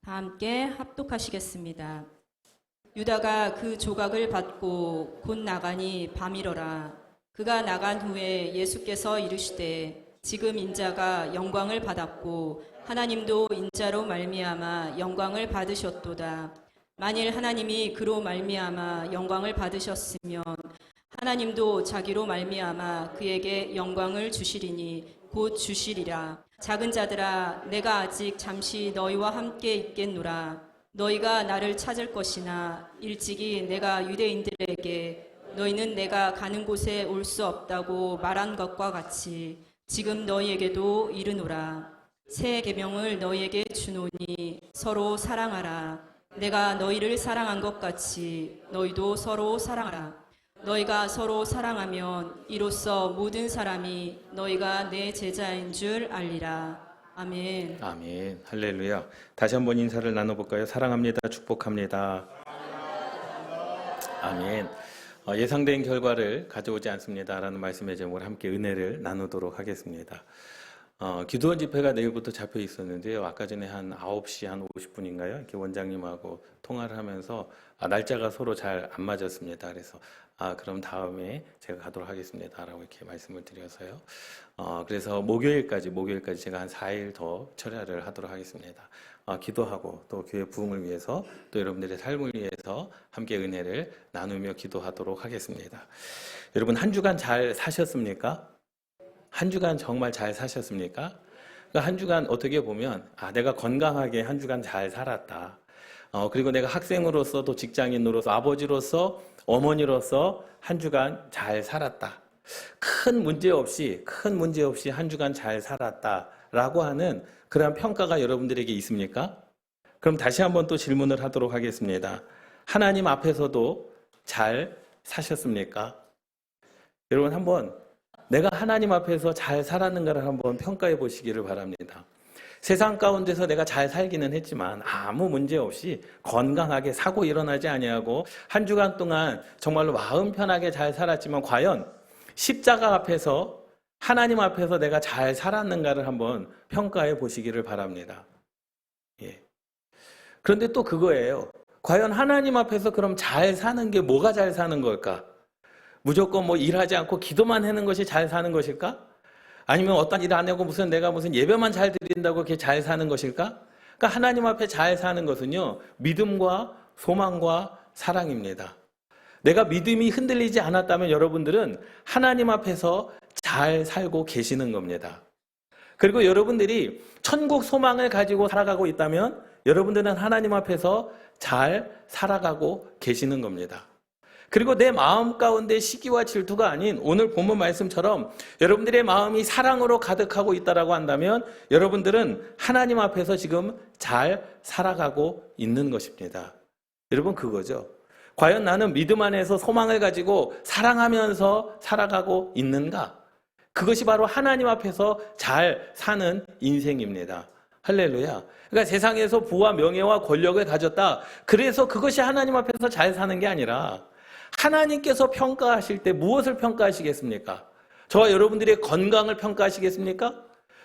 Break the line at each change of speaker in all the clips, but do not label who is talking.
다 함께 합독하시겠습니다. 유다가 그 조각을 받고 곧 나가니 밤이러라. 그가 나간 후에 예수께서 이르시되 지금 인자가 영광을 받았고 하나님도 인자로 말미암아 영광을 받으셨도다. 만일 하나님이 그로 말미암아 영광을 받으셨으면 하나님도 자기로 말미암아 그에게 영광을 주시리니 곧 주시리라. 작은 자들아, 내가 아직 잠시 너희와 함께 있겠노라. 너희가 나를 찾을 것이나 일찍이 내가 유대인들에게 너희는 내가 가는 곳에 올 수 없다고 말한 것과 같이 지금 너희에게도 이르노라. 새 계명을 너희에게 주노니 서로 사랑하라. 내가 너희를 사랑한 것 같이 너희도 서로 사랑하라. 너희가 서로 사랑하면 이로써 모든 사람이 너희가 내 제자인 줄 알리라. 아멘.
아멘. 할렐루야. 다시 한번 인사를 나눠볼까요? 사랑합니다. 축복합니다. 아멘. 예상된 결과를 가져오지 않습니다라는 말씀의 제목으로 함께 은혜를 나누도록 하겠습니다. 기도원 집회가 내일부터 잡혀 있었는데요. 아까 전에 한 9시 한 50분인가요? 이렇게 원장님하고 통화를 하면서 날짜가 서로 잘 안 맞았습니다. 그래서 그럼 다음에 제가 가도록 하겠습니다 라고 이렇게 말씀을 드려서요. 그래서 목요일까지 제가 한 4일 더 철야를 하도록 하겠습니다. 기도하고 또 교회 부흥을 위해서 또 여러분들의 삶을 위해서 함께 은혜를 나누며 기도하도록 하겠습니다. 여러분 한 주간 잘 사셨습니까? 한 주간 정말 잘 사셨습니까? 한 주간 어떻게 보면 내가 건강하게 한 주간 잘 살았다. 그리고 내가 학생으로서 또 직장인으로서 아버지로서 어머니로서 한 주간 잘 살았다. 큰 문제 없이 한 주간 잘 살았다라고 하는 그러한 평가가 여러분들에게 있습니까? 그럼 다시 한번 또 질문을 하도록 하겠습니다. 하나님 앞에서도 잘 사셨습니까? 여러분 한번 내가 하나님 앞에서 잘 살았는가를 한번 평가해 보시기를 바랍니다. 세상 가운데서 내가 잘 살기는 했지만 아무 문제 없이 건강하게 사고 일어나지 아니하고 한 주간 동안 정말로 마음 편하게 잘 살았지만 과연 십자가 앞에서 하나님 앞에서 내가 잘 살았는가를 한번 평가해 보시기를 바랍니다. 예. 그런데 또 그거예요. 과연 하나님 앞에서 그럼 잘 사는 게 뭐가 잘 사는 걸까? 무조건 일하지 않고 기도만 하는 것이 잘 사는 것일까? 아니면 어떤 일 안 하고 내가 무슨 예배만 잘 드린다고 그렇게 잘 사는 것일까? 그러니까 하나님 앞에 잘 사는 것은요, 믿음과 소망과 사랑입니다. 내가 믿음이 흔들리지 않았다면 여러분들은 하나님 앞에서 잘 살고 계시는 겁니다. 그리고 여러분들이 천국 소망을 가지고 살아가고 있다면 여러분들은 하나님 앞에서 잘 살아가고 계시는 겁니다. 그리고 내 마음 가운데 시기와 질투가 아닌 오늘 본문 말씀처럼 여러분들의 마음이 사랑으로 가득하고 있다라고 한다면 여러분들은 하나님 앞에서 지금 잘 살아가고 있는 것입니다. 여러분 그거죠. 과연 나는 믿음 안에서 소망을 가지고 사랑하면서 살아가고 있는가? 그것이 바로 하나님 앞에서 잘 사는 인생입니다. 할렐루야. 그러니까 세상에서 부와 명예와 권력을 가졌다. 그래서 그것이 하나님 앞에서 잘 사는 게 아니라 하나님께서 평가하실 때 무엇을 평가하시겠습니까? 저와 여러분들의 건강을 평가하시겠습니까?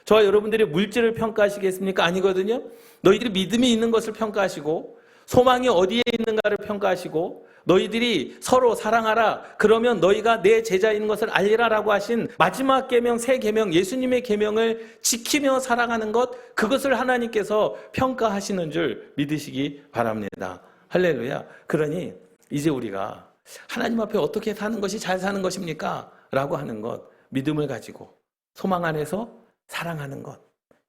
저와 여러분들의 물질을 평가하시겠습니까? 아니거든요. 너희들이 믿음이 있는 것을 평가하시고 소망이 어디에 있는가를 평가하시고 너희들이 서로 사랑하라. 그러면 너희가 내 제자인 것을 알리라라고 하신 마지막 계명, 새 계명, 예수님의 계명을 지키며 살아가는 것, 그것을 하나님께서 평가하시는 줄 믿으시기 바랍니다. 할렐루야. 그러니 이제 우리가 하나님 앞에 어떻게 사는 것이 잘 사는 것입니까? 라고 하는 것, 믿음을 가지고 소망 안에서 사랑하는 것,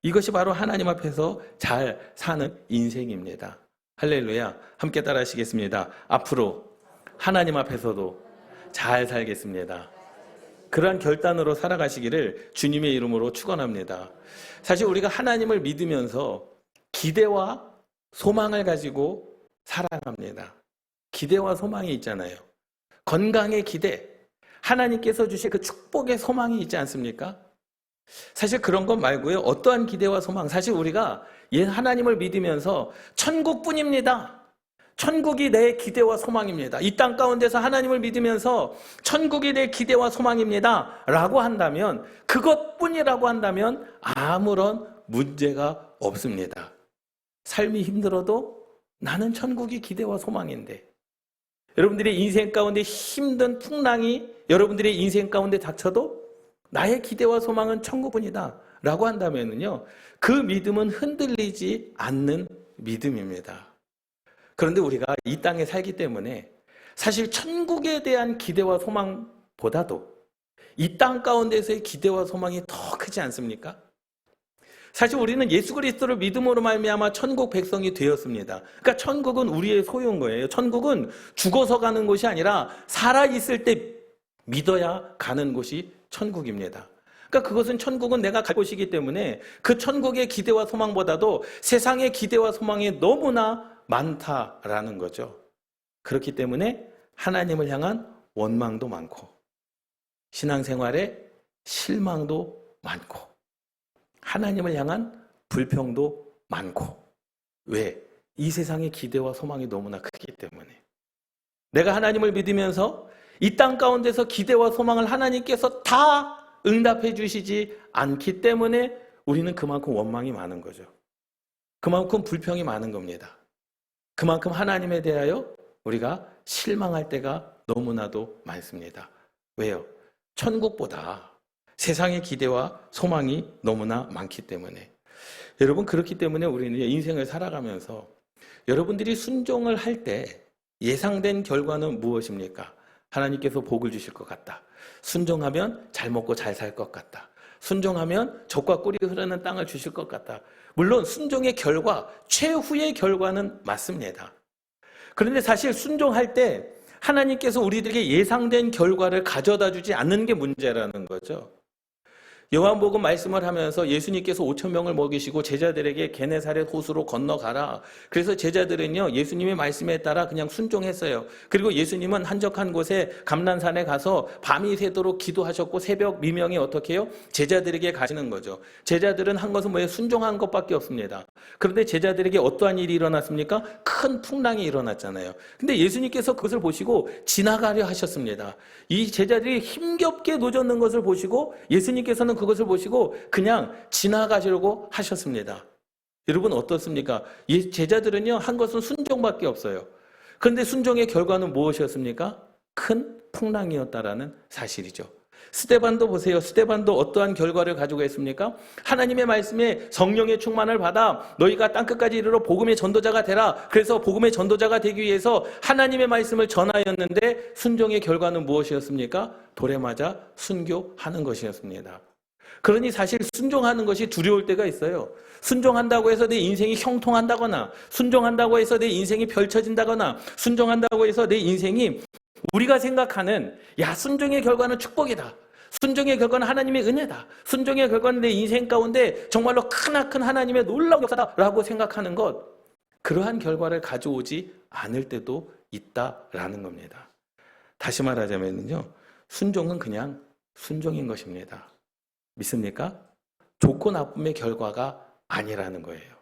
이것이 바로 하나님 앞에서 잘 사는 인생입니다. 할렐루야. 함께 따라 하시겠습니다. 앞으로 하나님 앞에서도 잘 살겠습니다. 그러한 결단으로 살아가시기를 주님의 이름으로 축원합니다. 사실 우리가 하나님을 믿으면서 기대와 소망을 가지고 살아갑니다. 기대와 소망이 있잖아요. 건강의 기대, 하나님께서 주실 그 축복의 소망이 있지 않습니까? 사실 그런 것 말고요. 어떠한 기대와 소망, 사실 우리가 하나님을 믿으면서 천국뿐입니다. 천국이 내 기대와 소망입니다. 이 땅 가운데서 하나님을 믿으면서 천국이 내 기대와 소망입니다 라고 한다면, 그것뿐이라고 한다면 아무런 문제가 없습니다. 삶이 힘들어도 나는 천국이 기대와 소망인데, 여러분들의 인생 가운데 힘든 풍랑이 여러분들의 인생 가운데 닥쳐도 나의 기대와 소망은 천국뿐이다 라고 한다면요, 그 믿음은 흔들리지 않는 믿음입니다. 그런데 우리가 이 땅에 살기 때문에 사실 천국에 대한 기대와 소망보다도 이 땅 가운데서의 기대와 소망이 더 크지 않습니까? 사실 우리는 예수 그리스도를 믿음으로 말미암아 천국 백성이 되었습니다. 그러니까 천국은 우리의 소유인 거예요. 천국은 죽어서 가는 곳이 아니라 살아있을 때 믿어야 가는 곳이 천국입니다. 그러니까 그것은 천국은 내가 갈 곳이기 때문에 그 천국의 기대와 소망보다도 세상의 기대와 소망이 너무나 많다라는 거죠. 그렇기 때문에 하나님을 향한 원망도 많고 신앙생활에 실망도 많고 하나님을 향한 불평도 많고. 왜? 이 세상의 기대와 소망이 너무나 크기 때문에. 내가 하나님을 믿으면서 이 땅 가운데서 기대와 소망을 하나님께서 다 응답해 주시지 않기 때문에 우리는 그만큼 원망이 많은 거죠. 그만큼 불평이 많은 겁니다. 그만큼 하나님에 대하여 우리가 실망할 때가 너무나도 많습니다. 왜요? 천국보다 세상의 기대와 소망이 너무나 많기 때문에. 여러분, 그렇기 때문에 우리는 인생을 살아가면서 여러분들이 순종을 할 때 예상된 결과는 무엇입니까? 하나님께서 복을 주실 것 같다. 순종하면 잘 먹고 잘 살 것 같다. 순종하면 젖과 꿀이 흐르는 땅을 주실 것 같다. 물론 순종의 결과, 최후의 결과는 맞습니다. 그런데 사실 순종할 때 하나님께서 우리들에게 예상된 결과를 가져다 주지 않는 게 문제라는 거죠. 요한복음 말씀을 하면서 예수님께서 5,000명을 먹이시고 제자들에게 게네사렛 호수로 건너가라. 그래서 제자들은요, 예수님의 말씀에 따라 그냥 순종했어요. 그리고 예수님은 한적한 곳에 감난산에 가서 밤이 새도록 기도하셨고 새벽 미명에 어떻게 해요? 제자들에게 가시는 거죠. 제자들은 한 것은 뭐예요? 순종한 것밖에 없습니다. 그런데 제자들에게 어떠한 일이 일어났습니까? 큰 풍랑이 일어났잖아요. 근데 예수님께서 그것을 보시고 지나가려 하셨습니다. 이 제자들이 힘겹게 노젓는 것을 보시고 예수님께서는 그것을 보시고 그냥 지나가시려고 하셨습니다. 여러분 어떻습니까? 제자들은요, 한 것은 순종밖에 없어요. 그런데 순종의 결과는 무엇이었습니까? 큰 풍랑이었다라는 사실이죠. 스데반도 보세요. 스데반도 어떠한 결과를 가지고 있습니까? 하나님의 말씀에 성령의 충만을 받아 너희가 땅끝까지 이르러 복음의 전도자가 되라. 그래서 복음의 전도자가 되기 위해서 하나님의 말씀을 전하였는데 순종의 결과는 무엇이었습니까? 돌에 맞아 순교하는 것이었습니다. 그러니 사실 순종하는 것이 두려울 때가 있어요. 순종한다고 해서 내 인생이 형통한다거나, 순종한다고 해서 내 인생이 펼쳐진다거나, 순종한다고 해서 내 인생이 우리가 생각하는 순종의 결과는 축복이다. 순종의 결과는 하나님의 은혜다. 순종의 결과는 내 인생 가운데 정말로 크나큰 하나님의 놀라운 역사다라고 생각하는 것, 그러한 결과를 가져오지 않을 때도 있다라는 겁니다. 다시 말하자면요, 순종은 그냥 순종인 것입니다. 믿습니까? 좋고 나쁨의 결과가 아니라는 거예요.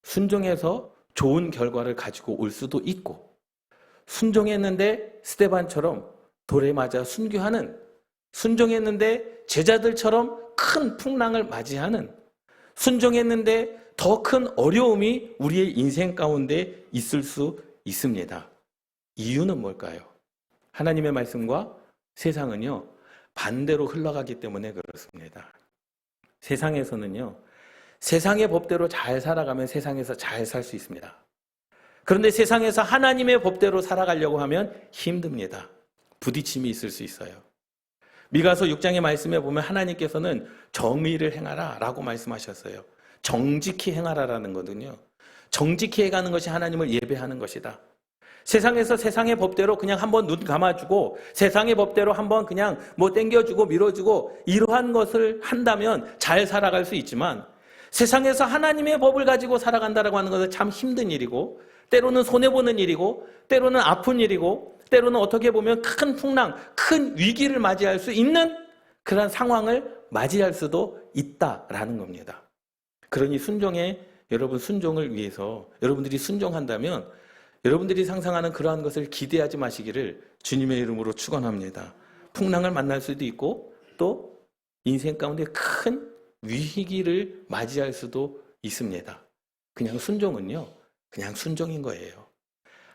순종해서 좋은 결과를 가지고 올 수도 있고, 순종했는데 스데반처럼 돌에 맞아 순교하는, 순종했는데 제자들처럼 큰 풍랑을 맞이하는, 순종했는데 더 큰 어려움이 우리의 인생 가운데 있을 수 있습니다. 이유는 뭘까요? 하나님의 말씀과 세상은요, 반대로 흘러가기 때문에 그렇습니다. 세상에서는요, 세상의 법대로 잘 살아가면 세상에서 잘 살 수 있습니다. 그런데 세상에서 하나님의 법대로 살아가려고 하면 힘듭니다. 부딪힘이 있을 수 있어요. 미가서 6장의 말씀에 보면 하나님께서는 정의를 행하라 라고 말씀하셨어요. 정직히 행하라라는 거거든요. 정직히 해가는 것이 하나님을 예배하는 것이다. 세상에서 세상의 법대로 그냥 한번 눈 감아주고 세상의 법대로 한번 그냥 땡겨주고 밀어주고 이러한 것을 한다면 잘 살아갈 수 있지만, 세상에서 하나님의 법을 가지고 살아간다라고 하는 것은 참 힘든 일이고, 때로는 손해보는 일이고, 때로는 아픈 일이고, 때로는 어떻게 보면 큰 풍랑, 큰 위기를 맞이할 수 있는 그런 상황을 맞이할 수도 있다라는 겁니다. 그러니 여러분 순종을 위해서 여러분들이 순종한다면 여러분들이 상상하는 그러한 것을 기대하지 마시기를 주님의 이름으로 축원합니다. 풍랑을 만날 수도 있고 또 인생 가운데 큰 위기를 맞이할 수도 있습니다. 그냥 순종은요, 그냥 순종인 거예요.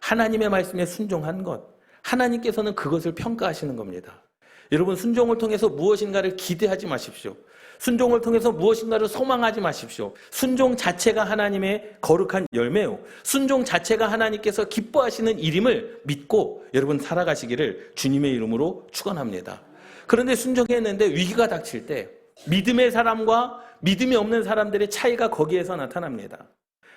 하나님의 말씀에 순종한 것, 하나님께서는 그것을 평가하시는 겁니다. 여러분, 순종을 통해서 무엇인가를 기대하지 마십시오. 순종을 통해서 무엇인가를 소망하지 마십시오. 순종 자체가 하나님의 거룩한 열매요. 순종 자체가 하나님께서 기뻐하시는 일임을 믿고 여러분 살아가시기를 주님의 이름으로 축원합니다. 그런데 순종했는데 위기가 닥칠 때 믿음의 사람과 믿음이 없는 사람들의 차이가 거기에서 나타납니다.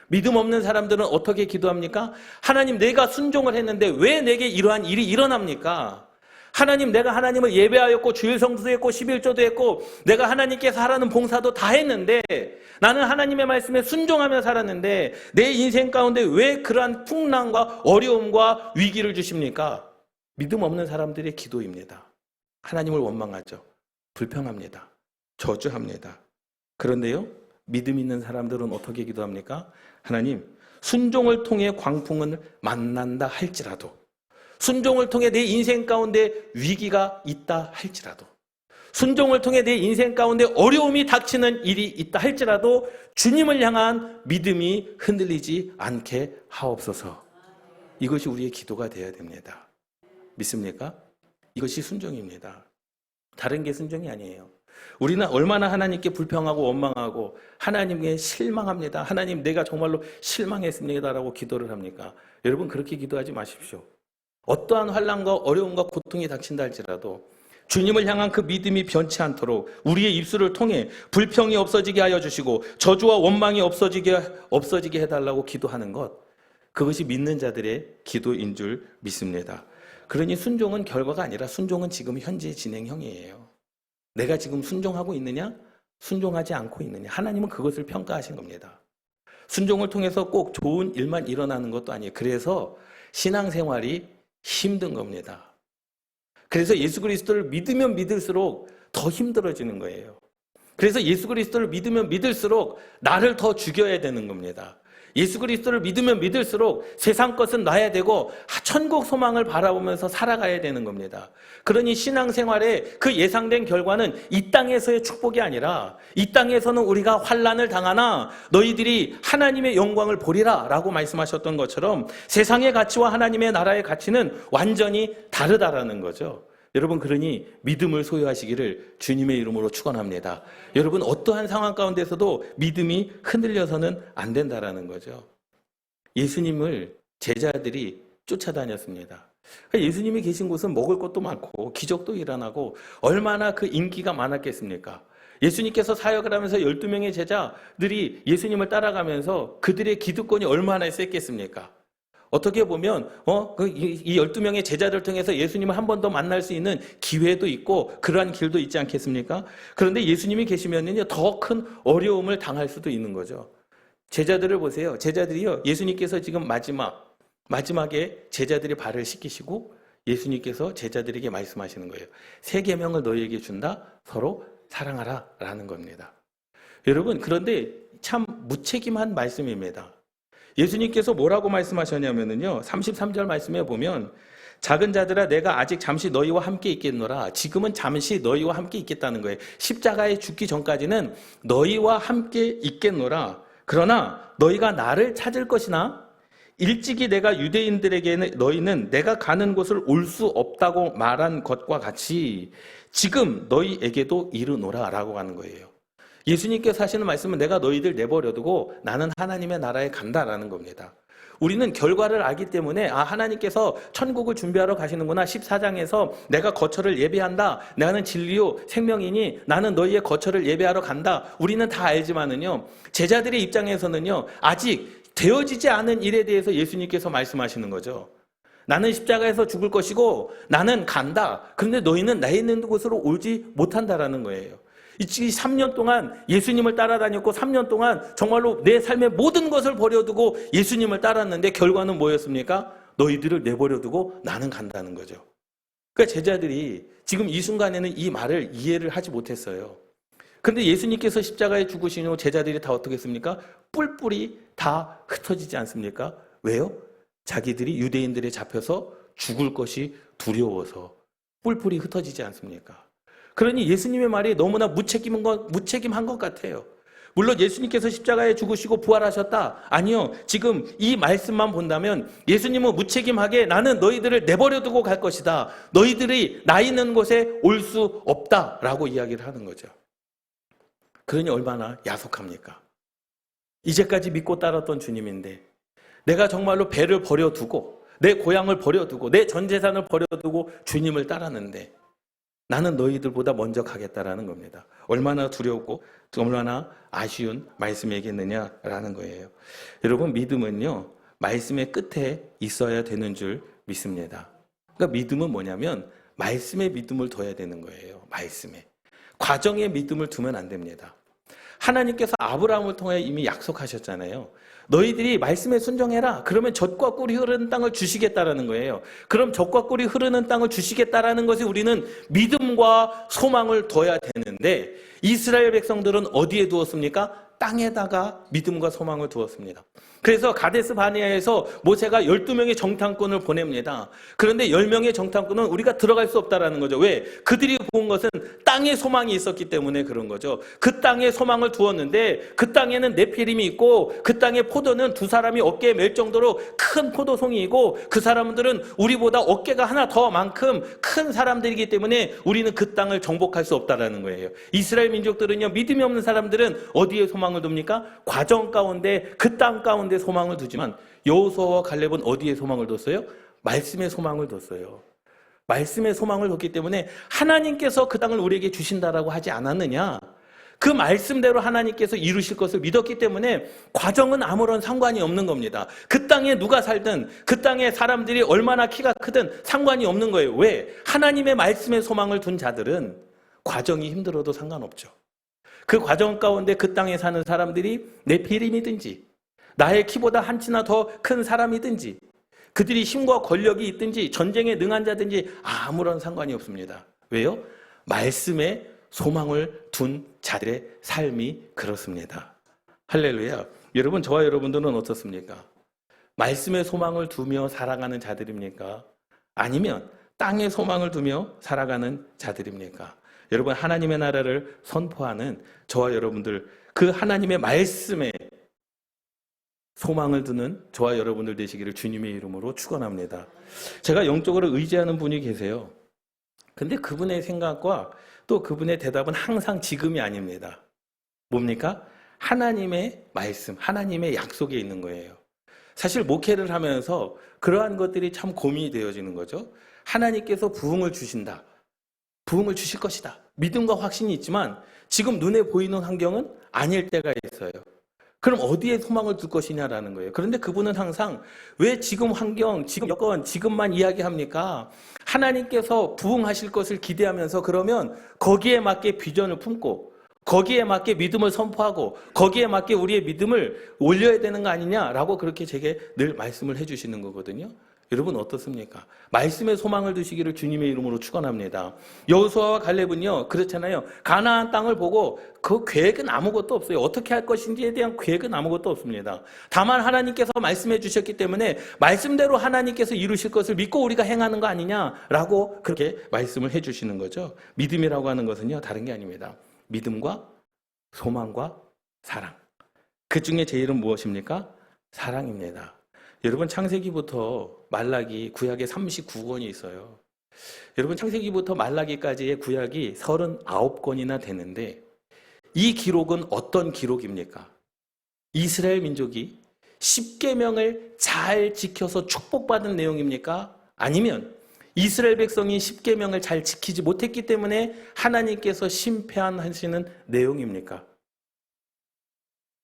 믿음 없는 사람들은 어떻게 기도합니까? 하나님, 내가 순종을 했는데 왜 내게 이러한 일이 일어납니까? 하나님, 내가 하나님을 예배하였고 주일 성수도 했고 11조도 했고 내가 하나님께서 하라는 봉사도 다 했는데 나는 하나님의 말씀에 순종하며 살았는데 내 인생 가운데 왜 그러한 풍랑과 어려움과 위기를 주십니까? 믿음 없는 사람들의 기도입니다. 하나님을 원망하죠. 불평합니다. 저주합니다. 그런데요, 믿음 있는 사람들은 어떻게 기도합니까? 하나님, 순종을 통해 광풍은 만난다 할지라도, 순종을 통해 내 인생 가운데 위기가 있다 할지라도, 순종을 통해 내 인생 가운데 어려움이 닥치는 일이 있다 할지라도 주님을 향한 믿음이 흔들리지 않게 하옵소서. 이것이 우리의 기도가 되어야 됩니다. 믿습니까? 이것이 순종입니다. 다른 게 순종이 아니에요. 우리는 얼마나 하나님께 불평하고 원망하고 하나님께 실망합니다. 하나님, 내가 정말로 실망했습니다라고 기도를 합니까? 여러분, 그렇게 기도하지 마십시오. 어떠한 환난과 어려움과 고통이 닥친다 할지라도 주님을 향한 그 믿음이 변치 않도록 우리의 입술을 통해 불평이 없어지게 하여 주시고 저주와 원망이 없어지게 해달라고 기도하는 것, 그것이 믿는 자들의 기도인 줄 믿습니다. 그러니 순종은 결과가 아니라 순종은 지금 현재 진행형이에요. 내가 지금 순종하고 있느냐? 순종하지 않고 있느냐? 하나님은 그것을 평가하신 겁니다. 순종을 통해서 꼭 좋은 일만 일어나는 것도 아니에요. 그래서 신앙생활이 힘든 겁니다. 그래서 예수 그리스도를 믿으면 믿을수록 더 힘들어지는 거예요. 그래서 예수 그리스도를 믿으면 믿을수록 나를 더 죽여야 되는 겁니다. 예수 그리스도를 믿으면 믿을수록 세상 것은 놔야 되고 천국 소망을 바라보면서 살아가야 되는 겁니다. 그러니 신앙생활의 그 예상된 결과는 이 땅에서의 축복이 아니라 이 땅에서는 우리가 환난을 당하나 너희들이 하나님의 영광을 보리라 라고 말씀하셨던 것처럼 세상의 가치와 하나님의 나라의 가치는 완전히 다르다라는 거죠. 여러분, 그러니 믿음을 소유하시기를 주님의 이름으로 축원합니다. 여러분, 어떠한 상황 가운데서도 믿음이 흔들려서는 안 된다라는 거죠. 예수님을 제자들이 쫓아다녔습니다. 예수님이 계신 곳은 먹을 것도 많고 기적도 일어나고 얼마나 그 인기가 많았겠습니까? 예수님께서 사역을 하면서 12명의 제자들이 예수님을 따라가면서 그들의 기득권이 얼마나 셌겠습니까? 어떻게 보면 이 12명의 제자를 통해서 예수님을 한 번 더 만날 수 있는 기회도 있고 그러한 길도 있지 않겠습니까? 그런데 예수님이 계시면요 더 큰 어려움을 당할 수도 있는 거죠. 제자들을 보세요. 제자들이요, 예수님께서 지금 마지막에 제자들의 발을 씻기시고 예수님께서 제자들에게 말씀하시는 거예요. 새 계명을 너희에게 준다. 서로 사랑하라 라는 겁니다. 여러분, 그런데 참 무책임한 말씀입니다. 예수님께서 뭐라고 말씀하셨냐면요, 33절 말씀에 보면 작은 자들아, 내가 아직 잠시 너희와 함께 있겠노라. 지금은 잠시 너희와 함께 있겠다는 거예요. 십자가에 죽기 전까지는 너희와 함께 있겠노라. 그러나 너희가 나를 찾을 것이나 일찍이 내가 유대인들에게는 너희는 내가 가는 곳을 올 수 없다고 말한 것과 같이 지금 너희에게도 이르노라 라고 하는 거예요. 예수님께서 하시는 말씀은 내가 너희들 내버려두고 나는 하나님의 나라에 간다라는 겁니다. 우리는 결과를 알기 때문에 하나님께서 천국을 준비하러 가시는구나. 14장에서 내가 거처를 예배한다. 나는 진리요 생명이니 나는 너희의 거처를 예배하러 간다. 우리는 다 알지만은요, 제자들의 입장에서는요, 아직 되어지지 않은 일에 대해서 예수님께서 말씀하시는 거죠. 나는 십자가에서 죽을 것이고 나는 간다. 그런데 너희는 나 있는 곳으로 오지 못한다라는 거예요. 이 3년 동안 예수님을 따라다녔고 3년 동안 정말로 내 삶의 모든 것을 버려두고 예수님을 따랐는데 결과는 뭐였습니까? 너희들을 내버려두고 나는 간다는 거죠. 그러니까 제자들이 지금 이 순간에는 이 말을 이해를 하지 못했어요. 그런데 예수님께서 십자가에 죽으신 후 제자들이 다 어떻게 했습니까? 뿔뿔이 다 흩어지지 않습니까? 왜요? 자기들이 유대인들에 잡혀서 죽을 것이 두려워서 뿔뿔이 흩어지지 않습니까? 그러니 예수님의 말이 너무나 무책임한 것 같아요. 물론 예수님께서 십자가에 죽으시고 부활하셨다. 아니요. 지금 이 말씀만 본다면 예수님은 무책임하게 나는 너희들을 내버려 두고 갈 것이다. 너희들이 나 있는 곳에 올 수 없다라고 이야기를 하는 거죠. 그러니 얼마나 야속합니까? 이제까지 믿고 따랐던 주님인데 내가 정말로 배를 버려두고 내 고향을 버려두고 내 전 재산을 버려두고 주님을 따랐는데 나는 너희들보다 먼저 가겠다라는 겁니다. 얼마나 두렵고 얼마나 아쉬운 말씀이겠느냐라는 거예요. 여러분, 믿음은요, 말씀의 끝에 있어야 되는 줄 믿습니다. 그러니까 믿음은 뭐냐면 말씀에 믿음을 둬야 되는 거예요. 말씀에. 과정에 믿음을 두면 안 됩니다. 하나님께서 아브라함을 통해 이미 약속하셨잖아요. 너희들이 말씀에 순종해라. 그러면 젖과 꿀이 흐르는 땅을 주시겠다라는 거예요. 그럼 젖과 꿀이 흐르는 땅을 주시겠다라는 것이 우리는 믿음과 소망을 둬야 되는데 이스라엘 백성들은 어디에 두었습니까? 땅에다가 믿음과 소망을 두었습니다. 그래서 가데스 바네아에서 모세가 12명의 정탐꾼을 보냅니다. 그런데 10명의 정탐꾼은 우리가 들어갈 수 없다라는 거죠. 왜? 그들이 본 것은 땅에 소망이 있었기 때문에 그런 거죠. 그 땅에 소망을 두었는데 그 땅에는 네피림이 있고 그 땅의 포도는 두 사람이 어깨에 멜 정도로 큰 포도송이이고 그 사람들은 우리보다 어깨가 하나 더 만큼 큰 사람들이기 때문에 우리는 그 땅을 정복할 수 없다라는 거예요. 이스라엘 민족들은요, 믿음이 없는 사람들은 어디에 소망을 둡니까? 과정 가운데 그 땅 가운데 소망을 두지만 여호수아와 갈렙은 어디에 소망을 뒀어요? 말씀에 소망을 뒀어요. 말씀에 소망을 뒀기 때문에 하나님께서 그 땅을 우리에게 주신다라고 하지 않았느냐? 그 말씀대로 하나님께서 이루실 것을 믿었기 때문에 과정은 아무런 상관이 없는 겁니다. 그 땅에 누가 살든 그 땅에 사람들이 얼마나 키가 크든 상관이 없는 거예요. 왜? 하나님의 말씀에 소망을 둔 자들은 과정이 힘들어도 상관없죠. 그 과정 가운데 그 땅에 사는 사람들이 네피림이든지 나의 키보다 한치나 더 큰 사람이든지 그들이 힘과 권력이 있든지 전쟁에 능한 자든지 아무런 상관이 없습니다. 왜요? 말씀에 소망을 둔 자들의 삶이 그렇습니다. 할렐루야. 여러분, 저와 여러분들은 어떻습니까? 말씀에 소망을 두며 살아가는 자들입니까? 아니면 땅에 소망을 두며 살아가는 자들입니까? 여러분, 하나님의 나라를 선포하는 저와 여러분들, 그 하나님의 말씀에 소망을 두는 저와 여러분들 되시기를 주님의 이름으로 축원합니다. 제가 영적으로 의지하는 분이 계세요. 근데 그분의 생각과 또 그분의 대답은 항상 지금이 아닙니다. 뭡니까? 하나님의 말씀, 하나님의 약속에 있는 거예요. 사실 목회를 하면서 그러한 것들이 참 고민이 되어지는 거죠. 하나님께서 부흥을 주신다. 부흥을 주실 것이다. 믿음과 확신이 있지만 지금 눈에 보이는 환경은 아닐 때가 있어요. 그럼 어디에 소망을 둘 것이냐라는 거예요. 그런데 그분은 항상 왜 지금 환경, 지금 여건, 지금만 이야기합니까? 하나님께서 부흥하실 것을 기대하면서 그러면 거기에 맞게 비전을 품고 거기에 맞게 믿음을 선포하고 거기에 맞게 우리의 믿음을 올려야 되는 거 아니냐라고 그렇게 제게 늘 말씀을 해주시는 거거든요. 여러분 어떻습니까? 말씀에 소망을 두시기를 주님의 이름으로 축원합니다. 여호수아와 갈렙은요 그렇잖아요. 가나안 땅을 보고 그 계획은 아무것도 없어요. 어떻게 할 것인지에 대한 계획은 아무것도 없습니다. 다만 하나님께서 말씀해 주셨기 때문에 말씀대로 하나님께서 이루실 것을 믿고 우리가 행하는 거 아니냐라고 그렇게 말씀을 해주시는 거죠. 믿음이라고 하는 것은요 다른 게 아닙니다. 믿음과 소망과 사랑. 그 중에 제일은 무엇입니까? 사랑입니다. 여러분 창세기부터 말라기 구약에 39권이 있어요. 여러분 창세기부터 말라기까지의 구약이 39권이나 되는데 이 기록은 어떤 기록입니까? 이스라엘 민족이 10계명을 잘 지켜서 축복받은 내용입니까? 아니면 이스라엘 백성이 10계명을 잘 지키지 못했기 때문에 하나님께서 심판하시는 내용입니까?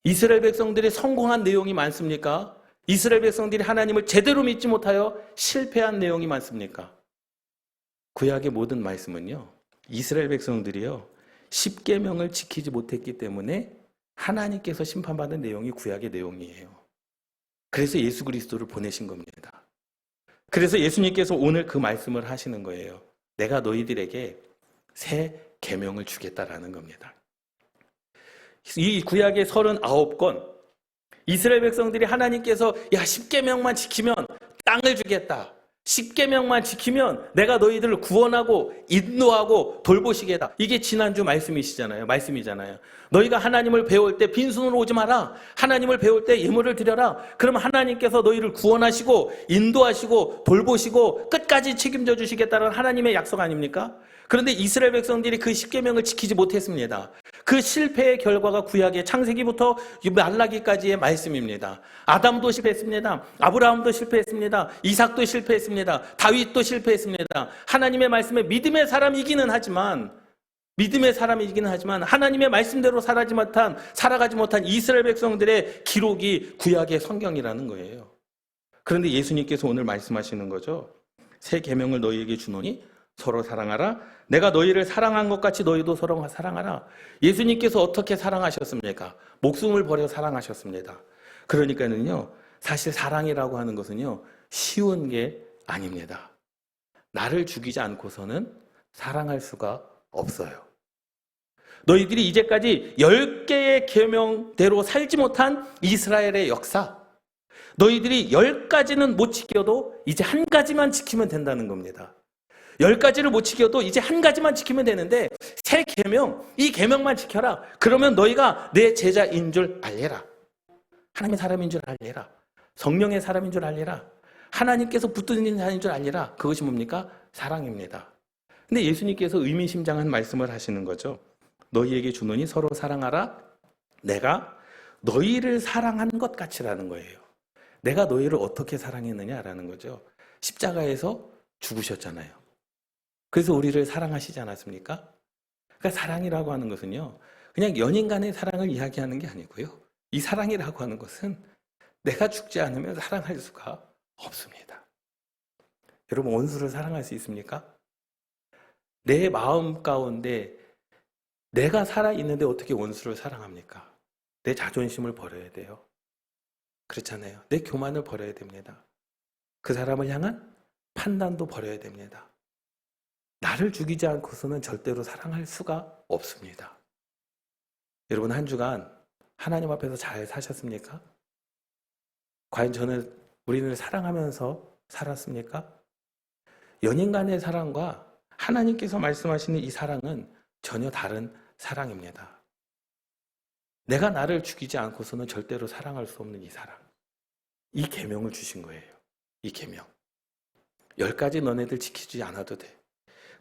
이스라엘 백성들이 성공한 내용이 많습니까? 이스라엘 백성들이 하나님을 제대로 믿지 못하여 실패한 내용이 많습니까? 구약의 모든 말씀은요. 이스라엘 백성들이요. 10계명을 지키지 못했기 때문에 하나님께서 심판받은 내용이 구약의 내용이에요. 그래서 예수 그리스도를 보내신 겁니다. 그래서 예수님께서 오늘 그 말씀을 하시는 거예요. 내가 너희들에게 새 계명을 주겠다라는 겁니다. 이 구약의 39권 이스라엘 백성들이 하나님께서 10계명만 지키면 땅을 주겠다. 십계명만 지키면 내가 너희들을 구원하고 인도하고 돌보시겠다. 이게 지난주 말씀이잖아요. 너희가 하나님을 배울 때 빈손으로 오지 마라. 하나님을 배울 때 예물을 드려라. 그러면 하나님께서 너희를 구원하시고 인도하시고 돌보시고 끝까지 책임져 주시겠다는 하나님의 약속 아닙니까? 그런데 이스라엘 백성들이 그 십계명을 지키지 못했습니다. 그 실패의 결과가 구약의 창세기부터 말라기까지의 말씀입니다. 아담도 실패했습니다. 아브라함도 실패했습니다. 이삭도 실패했습니다. 다윗도 실패했습니다. 하나님의 말씀에 믿음의 사람이기는 하지만 하나님의 말씀대로 살아가지 못한 이스라엘 백성들의 기록이 구약의 성경이라는 거예요. 그런데 예수님께서 오늘 말씀하시는 거죠. 새 계명을 너희에게 주노니 서로 사랑하라. 내가 너희를 사랑한 것 같이 너희도 서로 사랑하라. 예수님께서 어떻게 사랑하셨습니까? 목숨을 버려 사랑하셨습니다. 그러니까는요, 사실 사랑이라고 하는 것은요, 쉬운 게 아닙니다. 나를 죽이지 않고서는 사랑할 수가 없어요. 너희들이 이제까지 10개의 계명대로 살지 못한 이스라엘의 역사, 너희들이 10가지는 못 지켜도 이제 한 가지만 지키면 된다는 겁니다. 10가지를 못 지켜도 이제 한 가지만 지키면 되는데 새 계명, 이 계명만 지켜라. 그러면 너희가 내 제자인 줄 알리라. 하나님의 사람인 줄 알리라. 성령의 사람인 줄 알리라. 하나님께서 붙드는 자인 줄 알리라. 그것이 뭡니까? 사랑입니다. 근데 예수님께서 의미심장한 말씀을 하시는 거죠. 너희에게 주노니 서로 사랑하라. 내가 너희를 사랑한 것 같이라는 거예요. 내가 너희를 어떻게 사랑했느냐라는 거죠. 십자가에서 죽으셨잖아요. 그래서 우리를 사랑하시지 않았습니까? 그러니까 사랑이라고 하는 것은요, 그냥 연인 간의 사랑을 이야기하는 게 아니고요. 이 사랑이라고 하는 것은 내가 죽지 않으면 사랑할 수가 없습니다. 여러분, 원수를 사랑할 수 있습니까? 내 마음 가운데 내가 살아있는데 어떻게 원수를 사랑합니까? 내 자존심을 버려야 돼요. 그렇잖아요. 내 교만을 버려야 됩니다. 그 사람을 향한 판단도 버려야 됩니다. 나를 죽이지 않고서는 절대로 사랑할 수가 없습니다. 여러분, 한 주간 하나님 앞에서 잘 사셨습니까? 과연 우리를 사랑하면서 살았습니까? 연인 간의 사랑과 하나님께서 말씀하시는 이 사랑은 전혀 다른 사랑입니다. 내가 나를 죽이지 않고서는 절대로 사랑할 수 없는 이 사랑. 이 계명을 주신 거예요. 이 계명. 10가지 너네들 지키지 않아도 돼.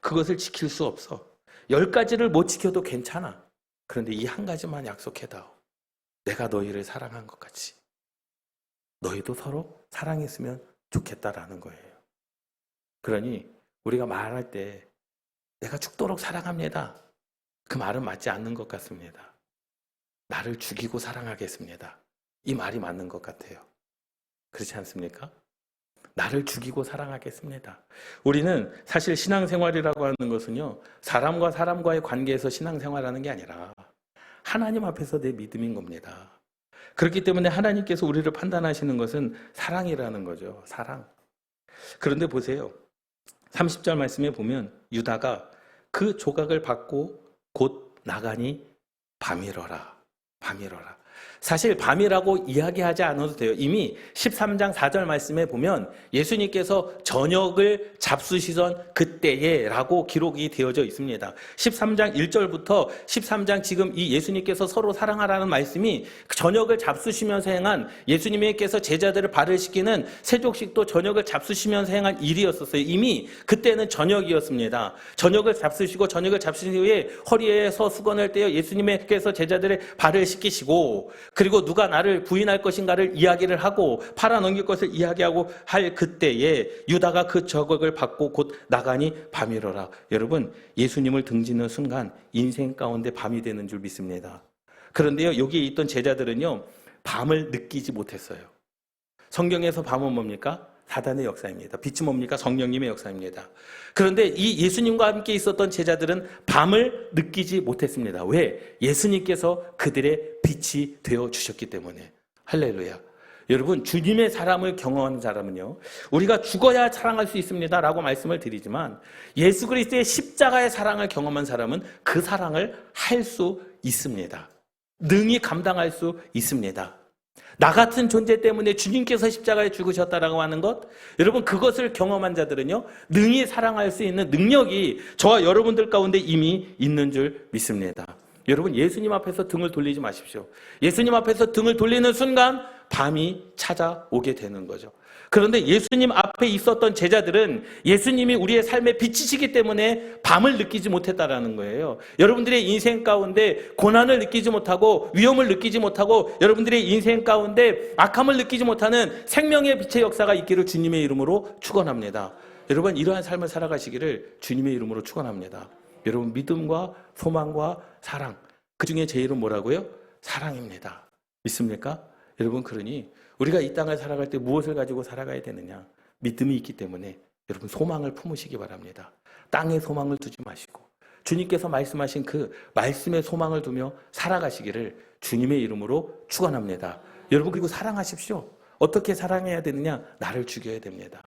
그것을 지킬 수 없어. 10가지를 못 지켜도 괜찮아. 그런데 이 한 가지만 약속해다오. 내가 너희를 사랑한 것 같이 너희도 서로 사랑했으면 좋겠다라는 거예요. 그러니 우리가 말할 때 내가 죽도록 사랑합니다. 그 말은 맞지 않는 것 같습니다. 나를 죽이고 사랑하겠습니다. 이 말이 맞는 것 같아요. 그렇지 않습니까? 나를 죽이고 사랑하겠습니다. 우리는 사실 신앙생활이라고 하는 것은요, 사람과 사람과의 관계에서 신앙생활하는 게 아니라 하나님 앞에서 내 믿음인 겁니다. 그렇기 때문에 하나님께서 우리를 판단하시는 것은 사랑이라는 거죠. 사랑. 그런데 보세요. 30절 말씀에 보면 유다가 그 조각을 받고 곧 나가니 밤이러라. 밤이러라. 사실 밤이라고 이야기하지 않아도 돼요. 이미 13장 4절 말씀에 보면 예수님께서 저녁을 잡수시던 그때에 라고 기록이 되어져 있습니다. 13장 1절부터 13장 지금 이 예수님께서 서로 사랑하라는 말씀이 저녁을 잡수시면서 행한 예수님께서 제자들을 발을 씻기는 세족식도 저녁을 잡수시면서 행한 일이었었어요. 이미 그때는 저녁이었습니다. 저녁을 잡수시고 저녁을 잡수신 후에 허리에서 수건을 떼어 예수님께서 제자들의 발을 씻기시고 그리고 누가 나를 부인할 것인가를 이야기를 하고 팔아넘길 것을 이야기하고 할 그때에 유다가 그 저격을 받고 곧 나가니 밤이러라. 여러분, 예수님을 등지는 순간 인생 가운데 밤이 되는 줄 믿습니다. 그런데요, 여기에 있던 제자들은요, 밤을 느끼지 못했어요. 성경에서 밤은 뭡니까? 사단의 역사입니다. 빛이 뭡니까? 성령님의 역사입니다. 그런데 이 예수님과 함께 있었던 제자들은 밤을 느끼지 못했습니다. 왜? 예수님께서 그들의 빛이 되어 주셨기 때문에. 할렐루야. 여러분, 주님의 사랑을 경험하는 사람은요, 우리가 죽어야 사랑할 수 있습니다 라고 말씀을 드리지만 예수 그리스도의 십자가의 사랑을 경험한 사람은 그 사랑을 할 수 있습니다. 능히 감당할 수 있습니다. 나 같은 존재 때문에 주님께서 십자가에 죽으셨다라고 하는 것, 여러분 그것을 경험한 자들은요 능히 사랑할 수 있는 능력이 저와 여러분들 가운데 이미 있는 줄 믿습니다. 여러분 예수님 앞에서 등을 돌리지 마십시오. 예수님 앞에서 등을 돌리는 순간 밤이 찾아오게 되는 거죠. 그런데 예수님 앞에 있었던 제자들은 예수님이 우리의 삶의 빛이시기 때문에 밤을 느끼지 못했다라는 거예요. 여러분들의 인생 가운데 고난을 느끼지 못하고 위험을 느끼지 못하고 여러분들의 인생 가운데 악함을 느끼지 못하는 생명의 빛의 역사가 있기를 주님의 이름으로 축원합니다. 여러분 이러한 삶을 살아가시기를 주님의 이름으로 축원합니다. 여러분 믿음과 소망과 사랑, 그 중에 제일은 뭐라고요? 사랑입니다. 믿습니까? 여러분 그러니 우리가 이 땅을 살아갈 때 무엇을 가지고 살아가야 되느냐? 믿음이 있기 때문에 여러분 소망을 품으시기 바랍니다. 땅에 소망을 두지 마시고 주님께서 말씀하신 그 말씀에 소망을 두며 살아가시기를 주님의 이름으로 축원합니다. 여러분 그리고 사랑하십시오. 어떻게 사랑해야 되느냐? 나를 죽여야 됩니다.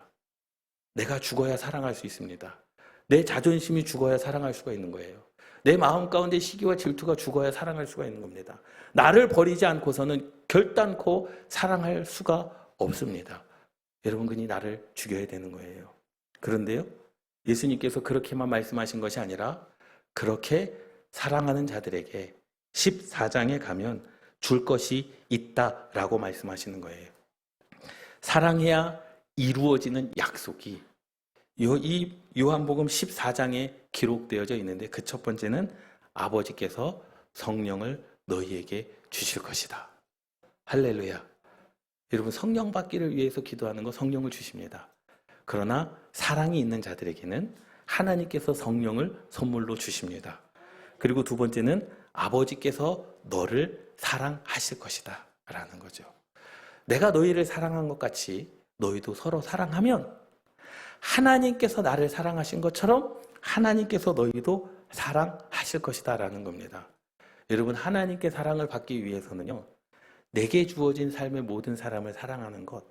내가 죽어야 사랑할 수 있습니다. 내 자존심이 죽어야 사랑할 수가 있는 거예요. 내 마음 가운데 시기와 질투가 죽어야 사랑할 수가 있는 겁니다. 나를 버리지 않고서는 결단코 사랑할 수가 없습니다. 여러분 그니 나를 죽여야 되는 거예요. 그런데요 예수님께서 그렇게만 말씀하신 것이 아니라 그렇게 사랑하는 자들에게 14장에 가면 줄 것이 있다라고 말씀하시는 거예요. 사랑해야 이루어지는 약속이 이 요한복음 14장에 기록되어져 있는데 그 첫 번째는 아버지께서 성령을 너희에게 주실 것이다. 할렐루야. 여러분 성령 받기를 위해서 기도하는 거 성령을 주십니다. 그러나 사랑이 있는 자들에게는 하나님께서 성령을 선물로 주십니다. 그리고 두 번째는 아버지께서 너를 사랑하실 것이다 라는 거죠. 내가 너희를 사랑한 것 같이 너희도 서로 사랑하면 하나님께서 나를 사랑하신 것처럼 하나님께서 너희도 사랑하실 것이다 라는 겁니다. 여러분 하나님께 사랑을 받기 위해서는요 내게 주어진 삶의 모든 사람을 사랑하는 것,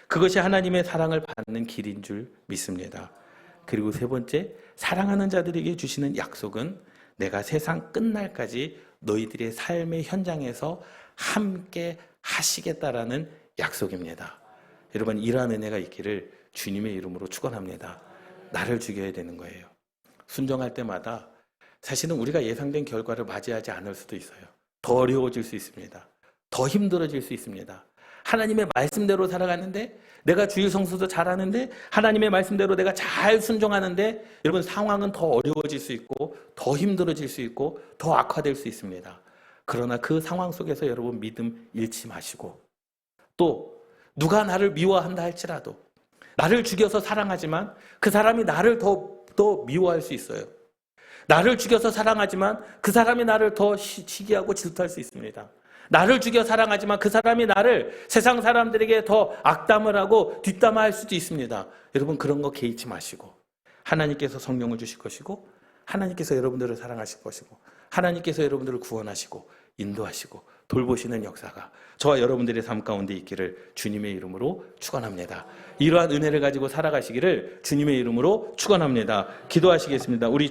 그것이 하나님의 사랑을 받는 길인 줄 믿습니다. 그리고 세 번째, 사랑하는 자들에게 주시는 약속은 내가 세상 끝날까지 너희들의 삶의 현장에서 함께 하시겠다라는 약속입니다. 여러분 이러한 은혜가 있기를 주님의 이름으로 축원합니다. 나를 죽여야 되는 거예요. 순종할 때마다 사실은 우리가 예상된 결과를 맞이하지 않을 수도 있어요. 더 어려워질 수 있습니다. 더 힘들어질 수 있습니다. 하나님의 말씀대로 살아가는데 내가 주일 성수도 잘하는데 하나님의 말씀대로 내가 잘 순종하는데 여러분 상황은 더 어려워질 수 있고 더 힘들어질 수 있고 더 악화될 수 있습니다. 그러나 그 상황 속에서 여러분 믿음 잃지 마시고 또 누가 나를 미워한다 할지라도 나를 죽여서 사랑하지만 그 사람이 나를 더 미워할 수 있어요. 나를 죽여서 사랑하지만 그 사람이 나를 더 시기하고 질투할 수 있습니다. 나를 죽여 사랑하지만 그 사람이 나를 세상 사람들에게 더 악담을 하고 뒷담화할 수도 있습니다. 여러분 그런 거 개의치 마시고 하나님께서 성령을 주실 것이고 하나님께서 여러분들을 사랑하실 것이고 하나님께서 여러분들을 구원하시고 인도하시고 돌보시는 역사가 저와 여러분들의 삶 가운데 있기를 주님의 이름으로 축원합니다. 이러한 은혜를 가지고 살아가시기를 주님의 이름으로 축원합니다. 기도하시겠습니다. 우리